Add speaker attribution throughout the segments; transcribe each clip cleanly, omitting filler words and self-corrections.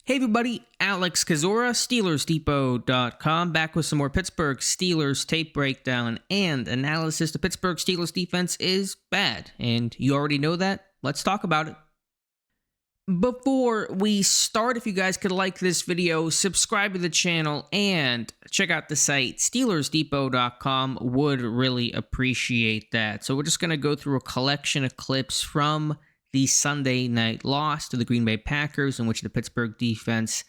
Speaker 1: Hey everybody, Alex Kazora, SteelersDepot.com, back with some more Pittsburgh Steelers tape breakdown and analysis. The Pittsburgh Steelers defense is bad, and you already know that. Let's talk about it. Before we start, if you guys could like this video, subscribe to the channel, and check out the site, SteelersDepot.com, would really appreciate that. So we're just going to go through a collection of clips from the Sunday night loss to the Green Bay Packers, in which the Pittsburgh defense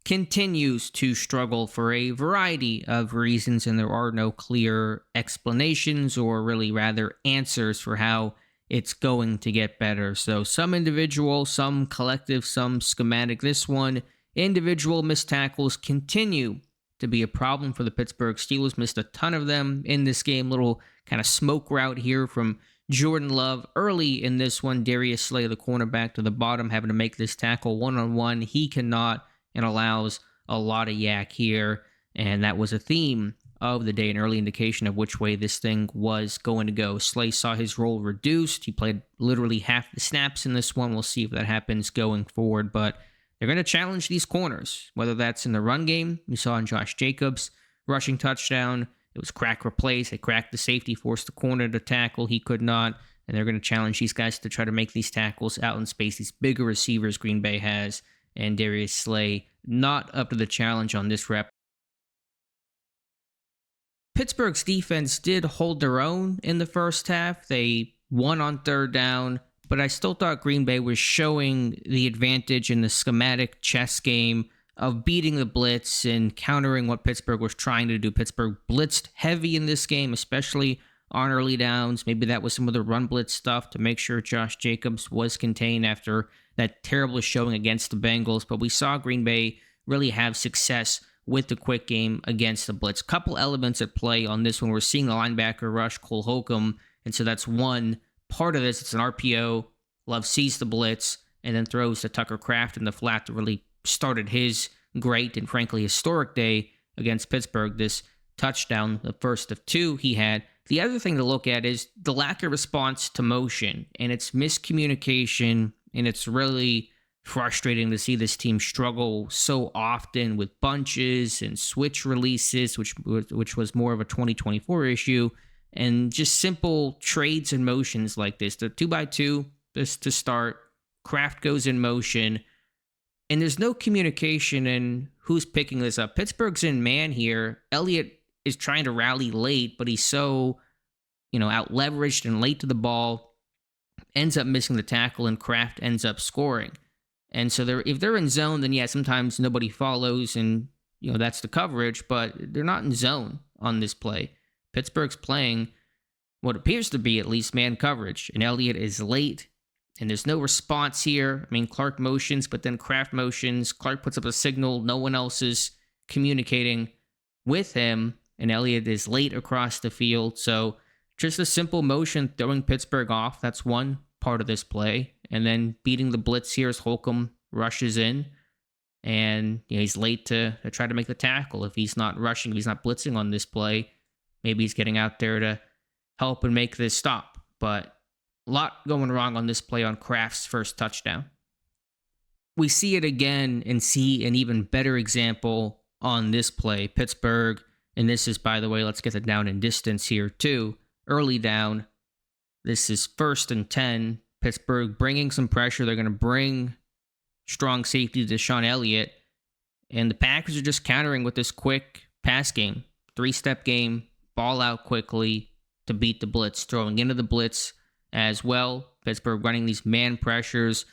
Speaker 1: continues to struggle for a variety of reasons, and there are no clear explanations or really rather answers for how it's going to get better. So some individual, some collective, some schematic. This one, individual missed tackles continue to be a problem for the Pittsburgh Steelers. Missed a ton of them in this game. Little kind of smoke route here from Jordan Love early in this one. Darius Slay, the cornerback, to the bottom, having to make this tackle one-on-one. He cannot, and allows a lot of yak here. And that was a theme of the day, an early indication of which way this thing was going to go. Slay saw his role reduced. He played literally half the snaps in this one. We'll see if that happens going forward. But they're going to challenge these corners, whether that's in the run game. We saw in Josh Jacobs' rushing touchdown. It was crack replace. They cracked the safety, forced the corner to tackle. He could not. And they're going to challenge these guys to try to make these tackles out in space. These bigger receivers Green Bay has. And Darius Slay not up to the challenge on this rep. Pittsburgh's defense did hold their own in the first half. They won on third down. But I still thought Green Bay was showing the advantage in the schematic chess game of beating the blitz and countering what Pittsburgh was trying to do. Pittsburgh blitzed heavy in this game, especially on early downs. Maybe that was some of the run blitz stuff to make sure Josh Jacobs was contained after that terrible showing against the Bengals. But we saw Green Bay really have success with the quick game against the blitz. Couple elements at play on this one. We're seeing the linebacker rush Cole Holcomb, and so that's one part of this. It's an RPO. Love sees the blitz and then throws to Tucker Kraft in the flat to really started his great and frankly historic day against Pittsburgh. This touchdown, the first of two he had. The other thing to look at is the lack of response to motion, and it's miscommunication, and it's really frustrating to see this team struggle so often with bunches and switch releases, which was more of a 2024 issue, and just simple trades and motions like this. The 2x2, this to start, Kraft goes in motion, and there's no communication in who's picking this up. Pittsburgh's in man here. Elliott is trying to rally late, but he's so, out-leveraged and late to the ball, ends up missing the tackle, and Kraft ends up scoring. And so if they're in zone, then yeah, sometimes nobody follows, and that's the coverage, but they're not in zone on this play. Pittsburgh's playing what appears to be at least man coverage, and Elliott is late. And there's no response here. I mean, Clark motions, but then Kraft motions. Clark puts up a signal. No one else is communicating with him. And Elliott is late across the field. So just a simple motion throwing Pittsburgh off. That's one part of this play. And then beating the blitz here as Holcomb rushes in. And he's late to try to make the tackle. If he's not rushing, if he's not blitzing on this play, maybe he's getting out there to help and make this stop. But a lot going wrong on this play on Kraft's first touchdown. We see it again and see an even better example on this play. Pittsburgh, and this is, by the way, let's get the down and distance here too. Early down. This is 1st and 10. Pittsburgh bringing some pressure. They're going to bring strong safety to Sean Elliott. And the Packers are just countering with this quick pass game. 3-step game. Ball out quickly to beat the blitz. Throwing into the blitz as well. Pittsburgh running these man pressures,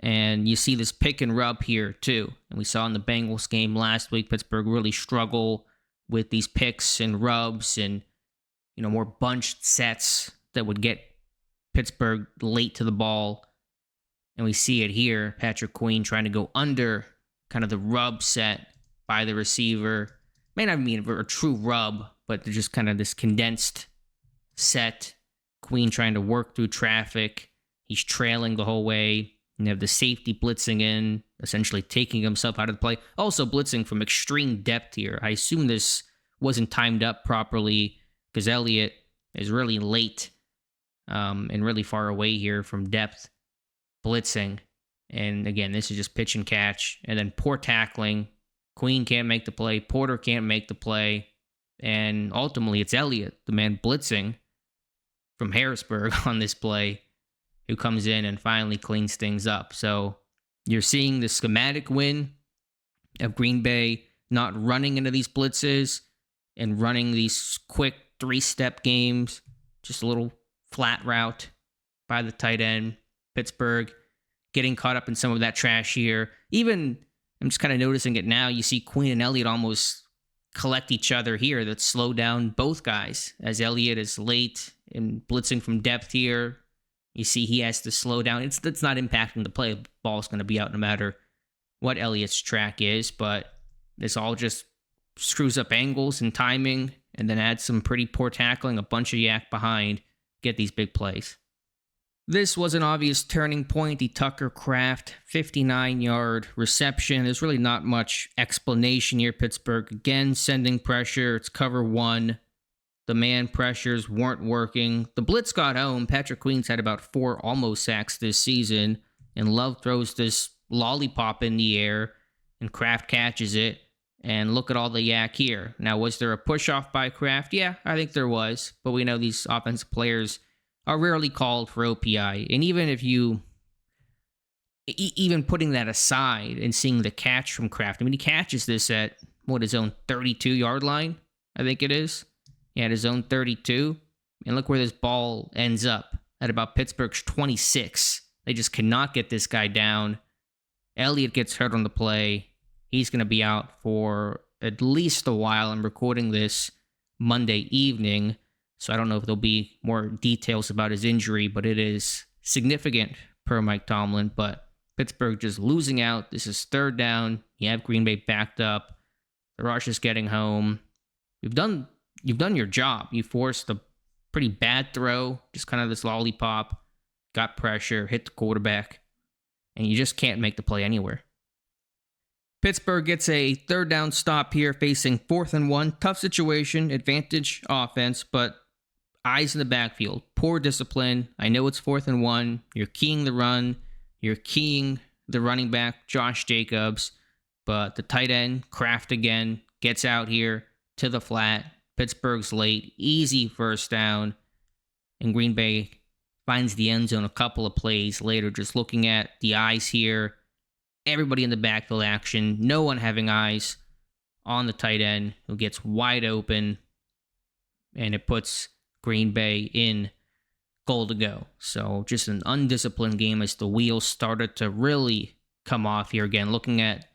Speaker 1: and you see this pick and rub here too. And we saw in the Bengals game last week, Pittsburgh really struggle with these picks and rubs and more bunched sets that would get Pittsburgh late to the ball. And we see it here, Patrick Queen trying to go under kind of the rub set by the receiver. May not mean a true rub, but they're just kind of this condensed set. Queen trying to work through traffic. He's trailing the whole way. And you have the safety blitzing in, essentially taking himself out of the play. Also blitzing from extreme depth here. I assume this wasn't timed up properly because Elliott is really late and really far away here from depth blitzing. And again, this is just pitch and catch. And then poor tackling. Queen can't make the play. Porter can't make the play. And ultimately, it's Elliott, the man blitzing from Harrisburg on this play, who comes in and finally cleans things up. So you're seeing the schematic win of Green Bay not running into these blitzes and running these quick 3-step games, just a little flat route by the tight end. Pittsburgh getting caught up in some of that trash here. Even, I'm just kind of noticing it now, you see Queen and Elliott almost collect each other here. That slow down both guys, as Elliott is late and blitzing from depth here. You see he has to slow down. It's not impacting the play. The ball's going to be out no matter what Elliott's track is, but this all just screws up angles and timing, and then adds some pretty poor tackling, a bunch of yak behind, get these big plays. This was an obvious turning point. The Tucker Kraft 59-yard reception. There's really not much explanation here. Pittsburgh again sending pressure. It's cover one. The man pressures weren't working. The blitz got home. Patrick Queen's had about 4 almost sacks this season, and Love throws this lollipop in the air, and Kraft catches it. And look at all the yak here. Now, was there a push-off by Kraft? Yeah, I think there was. But we know these offensive players are rarely called for OPI. And even if you, even putting that aside and seeing the catch from Kraft, I mean, he catches this at, his own 32-yard line, I think it is. He had his own 32. And look where this ball ends up, at about Pittsburgh's 26. They just cannot get this guy down. Elliott gets hurt on the play. He's going to be out for at least a while. I'm recording this Monday evening, so I don't know if there'll be more details about his injury, but it is significant per Mike Tomlin. But Pittsburgh just losing out. This is 3rd down. You have Green Bay backed up. The rush is getting home. You've done your job. You forced a pretty bad throw, just kind of this lollipop, got pressure, hit the quarterback, and you just can't make the play anywhere. Pittsburgh gets a 3rd down stop here, facing 4th and 1. Tough situation, advantage offense, but eyes in the backfield. Poor discipline. I know it's 4th and 1. You're keying the run. You're keying the running back, Josh Jacobs. But the tight end, Kraft again, gets out here to the flat. Pittsburgh's late. Easy 1st down. And Green Bay finds the end zone a couple of plays later. Just looking at the eyes here. Everybody in the backfield action. No one having eyes on the tight end, who gets wide open. And it puts Green Bay in goal to go. So just an undisciplined game as the wheels started to really come off here. Again, looking at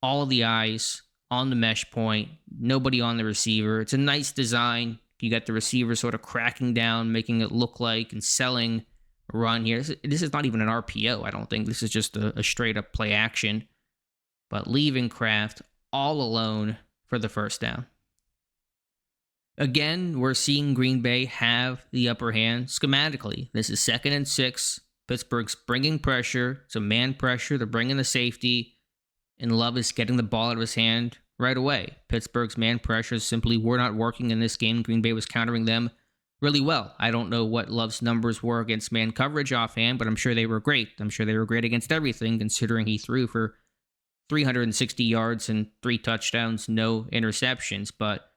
Speaker 1: all of the eyes on the mesh point. Nobody on the receiver. It's a nice design. You got the receiver sort of cracking down, making it look like and selling run here. This is not even an RPO, I don't think. This is just a straight up play action. But leaving Kraft all alone for the 1st down. Again, we're seeing Green Bay have the upper hand schematically. This is 2nd and 6. Pittsburgh's bringing pressure. It's a man pressure. They're bringing the safety. And Love is getting the ball out of his hand right away. Pittsburgh's man pressures simply were not working in this game. Green Bay was countering them really well. I don't know what Love's numbers were against man coverage offhand, but I'm sure they were great. I'm sure they were great against everything, considering he threw for 360 yards and 3 touchdowns, no interceptions. But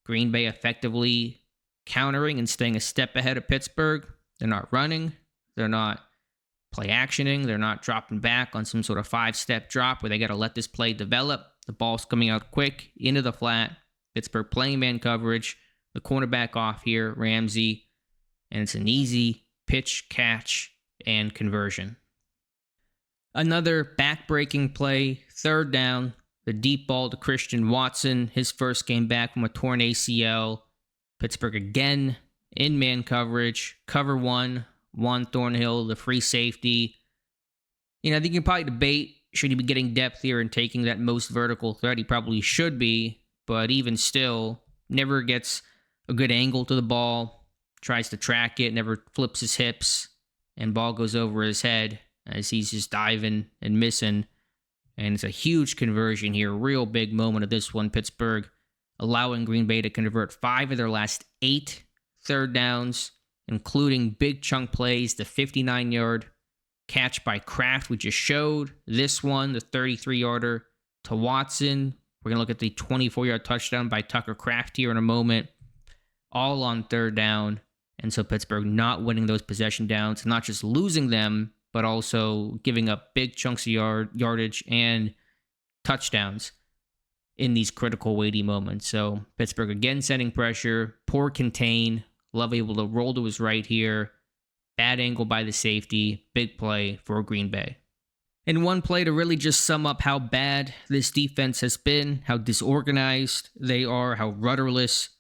Speaker 1: Green Bay effectively countering and staying a step ahead of Pittsburgh. They're not running. They're not play actioning. They're not dropping back on some sort of 5-step drop where they got to let this play develop. The ball's coming out quick into the flat. Pittsburgh playing man coverage. The cornerback off here, Ramsey, and it's an easy pitch, catch, and conversion. Another back-breaking play, 3rd down, the deep ball to Christian Watson, his first game back from a torn ACL. Pittsburgh again in man coverage, cover 1, Juan Thornhill, the free safety. I think you can probably debate, should he be getting depth here and taking that most vertical threat? He probably should be, but even still, never gets a good angle to the ball, tries to track it, never flips his hips, and ball goes over his head as he's just diving and missing. And it's a huge conversion here, real big moment of this one. Pittsburgh allowing Green Bay to convert 5 of their last 8 3rd downs, including big chunk plays, the 59-yard catch by Kraft we just showed. This one, the 33-yarder to Watson. We're going to look at the 24-yard touchdown by Tucker Kraft here in a moment. All on third down. And so Pittsburgh not winning those possession downs, not just losing them, but also giving up big chunks of yardage and touchdowns in these critical, weighty moments. So Pittsburgh again sending pressure, poor contain, Love able to roll to his right here. Bad angle by the safety, big play for Green Bay. And one play to really just sum up how bad this defense has been, how disorganized they are, how rudderless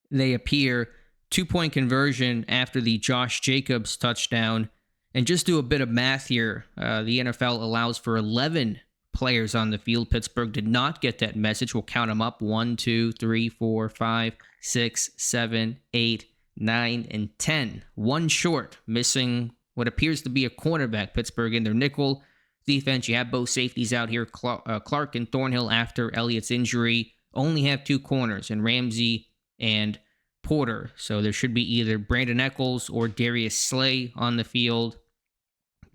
Speaker 1: they appear. 2-point conversion after the Josh Jacobs touchdown. And just do a bit of math here. The NFL allows for 11 players on the field. Pittsburgh did not get that message. We'll count them up. 1, 2, 3, 4, 5, 6, 7, 8, 9, and 10. One short, missing what appears to be a cornerback. Pittsburgh in their nickel defense. You have both safeties out here, Clark and Thornhill, after Elliott's injury. Only have two corners, and Ramsey and Porter. So there should be either Brandon Echols or Darius Slay on the field.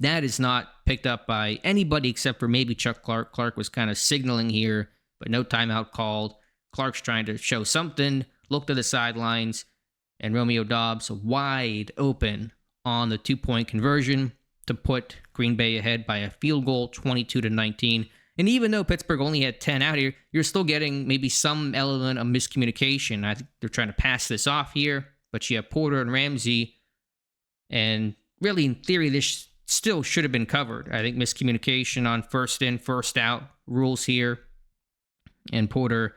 Speaker 1: That is not picked up by anybody except for maybe Chuck Clark. Clark was kind of signaling here, but no timeout called. Clark's trying to show something, look to the sidelines, and Romeo Doubs wide open on the 2-point conversion to put Green Bay ahead by a field goal, 22-19. And even though Pittsburgh only had 10 out here, you're still getting maybe some element of miscommunication. I think they're trying to pass this off here, but you have Porter and Ramsey, and really, in theory, this still should have been covered. I think miscommunication on first in, first out rules here, and Porter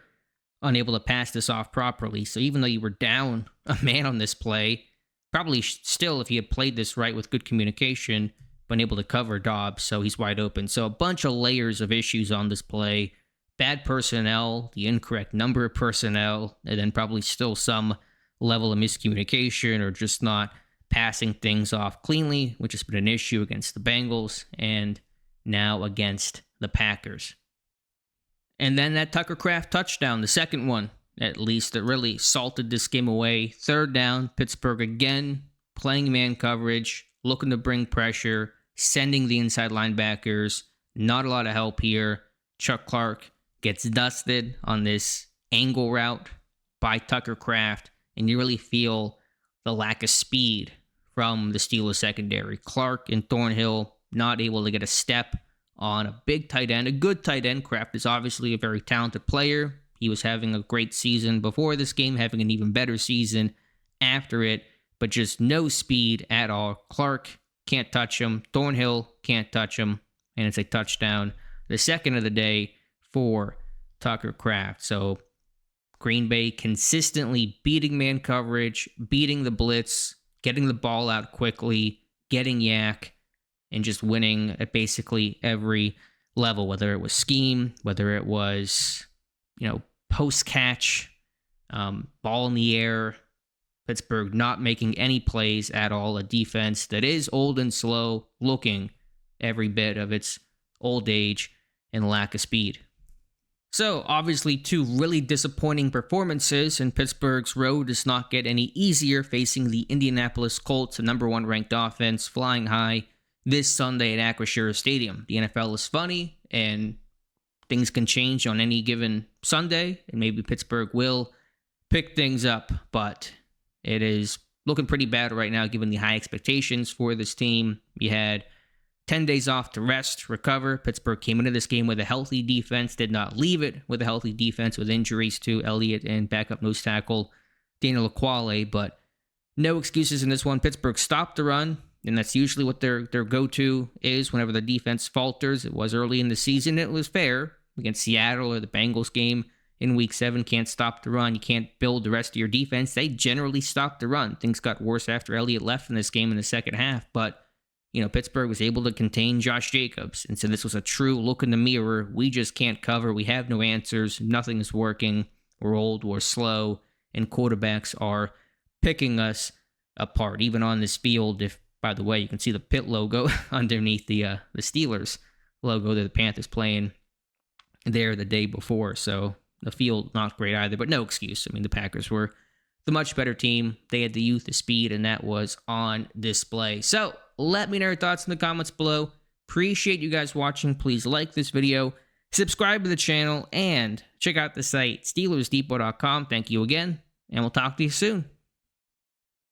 Speaker 1: unable to pass this off properly. So even though you were down a man on this play, probably still, if he had played this right with good communication, been able to cover Doubs, so he's wide open. So a bunch of layers of issues on this play. Bad personnel, the incorrect number of personnel, and then probably still some level of miscommunication or just not passing things off cleanly, which has been an issue against the Bengals and now against the Packers. And then that Tucker Kraft touchdown, the second one, at least, that really salted this game away. Third down, Pittsburgh again playing man coverage, looking to bring pressure, sending the inside linebackers. Not a lot of help here. Chuck Clark gets dusted on this angle route by Tucker Kraft, and you really feel the lack of speed from the Steelers secondary. Clark and Thornhill not able to get a step on a big tight end, a good tight end. Kraft is obviously a very talented player. He was having a great season before this game, having an even better season after it, but just no speed at all. Clark can't touch him. Thornhill can't touch him, and it's a touchdown. The second of the day for Tucker Kraft. So Green Bay consistently beating man coverage, beating the blitz, getting the ball out quickly, getting yak, and just winning at basically every level, whether it was scheme, whether it was, post-catch, ball in the air, Pittsburgh not making any plays at all, a defense that is old and slow, looking every bit of its old age and lack of speed. So, obviously, two really disappointing performances, and Pittsburgh's road does not get any easier facing the Indianapolis Colts, a number one ranked offense, flying high this Sunday at Acrisure Stadium. The NFL is funny, and things can change on any given Sunday, and maybe Pittsburgh will pick things up, but it is looking pretty bad right now given the high expectations for this team. You had 10 days off to rest, recover. Pittsburgh came into this game with a healthy defense, did not leave it with a healthy defense with injuries to Elliott and backup nose tackle Daniel Akwale, but no excuses in this one. Pittsburgh stopped the run, and that's usually what their go-to is whenever the defense falters. It was early in the season. It was fair against Seattle or the Bengals game in Week 7. Can't stop the run. You can't build the rest of your defense. They generally stopped the run. Things got worse after Elliott left in this game in the second half, but Pittsburgh was able to contain Josh Jacobs. And so this was a true look in the mirror. We just can't cover. We have no answers. Nothing is working. We're old. We're slow. And quarterbacks are picking us apart. Even on this field, if, by the way, you can see the Pitt logo underneath the Steelers logo that the Panthers playing there the day before. So the field, not great either, but no excuse. I mean, the Packers were the much better team. They had the youth, the speed, and that was on display. So Let me know your thoughts in the comments below. Appreciate you guys watching. Please like this video, subscribe to the channel, and check out the site, SteelersDepot.com. Thank you again, and we'll talk to you soon.